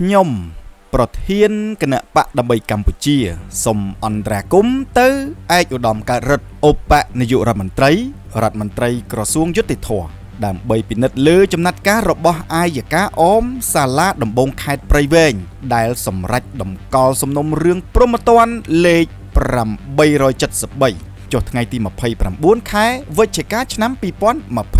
ខ្ញុំប្រធានគណៈបកដើម្បីកម្ពុជាសូមអន្តរាគមន៍ទៅឯកឧត្តមកើតរិទ្ធឧបនាយករដ្ឋមន្ត្រីក្រសួងយុតិធធម៌ដើម្បីពិនិត្យលើចំណាត់ការរបស់អាយកាអមសាលាដំបងខេត្តព្រៃវែងដែលសម្រេចតម្កល់សំណុំរឿងព្រហ្មទណ្ឌលេខ873ចុះថ្ងៃទី29ខែវិច្ឆិកាឆ្នាំ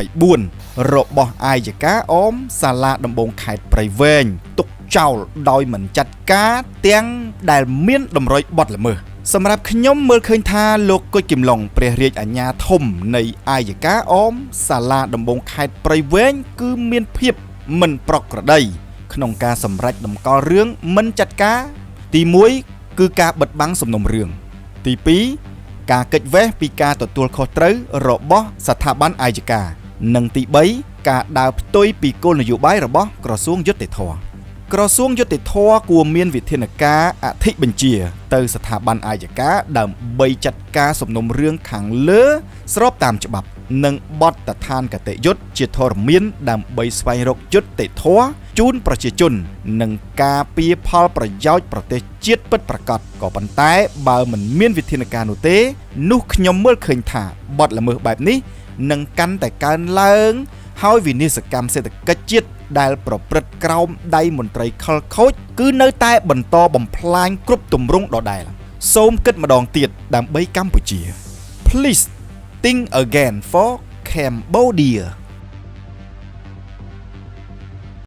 2024របស់អាយកាអមសាលាដំបងខេត្តព្រៃវែងទុកចោលដោយមិនចាត់ការទាំងដែលមានតម្រុយបទល្មើសសម្រាប់ខ្ញុំមើលឃើញថាលោកគុជគឹមឡុងព្រះរាជអាជ្ញាធំនៃអាយកាអមសាលាដំបងខេត្តព្រៃវែងគឺមានភាពមិនប្រក្រតីក្នុងការសម្រេចតម្កល់រឿងមិនចាត់ការទី1គឺការបិទបាំងសំណុំរឿងទី2ការកិច្ចវេះពីការទទួលខុសត្រូវរបស់ស្ថាប័នអាយកានិងទី3ការដើរផ្ទុយពីគោលនយោបាយរបស់ក្រសួងយុតិធធម៌ក្រសួងយុតិធធម៌គួរមានវិធានការអធិបញ្ជាទៅស្ថាប័នអាយកាដើម្បីចាត់ការសំណុំរឿងខាងលើស្របតាមច្បាប់និងបទដ្ឋានគតិយុត្តជាធរមានដើម្បីស្វែងរកយុត្តិធម៌ជូនប្រជាជននិងការពារផលប្រយោជន៍ប្រទេសជាតិពិតប្រាកដក៏ប៉ុន្តែបើមិនមានវិធានការនោះទេនោះខ្ញុំមើលឃើញថាបទល្មើសបែបនេះនឹងកាន់តែកើនឡើងហើយវិនាសកម្មសេដ្ឋកិច្ចជាតិដែលប្រព្រឹត្តក្រោមដៃមន្ត្រីខិលខូចគឺនៅតែបន្តបំផ្លាញគ្រប់ទម្រង់ដដែលសូមគិតម្ដងទៀតដើម្បីកម្ពុជា Please think again for Cambodia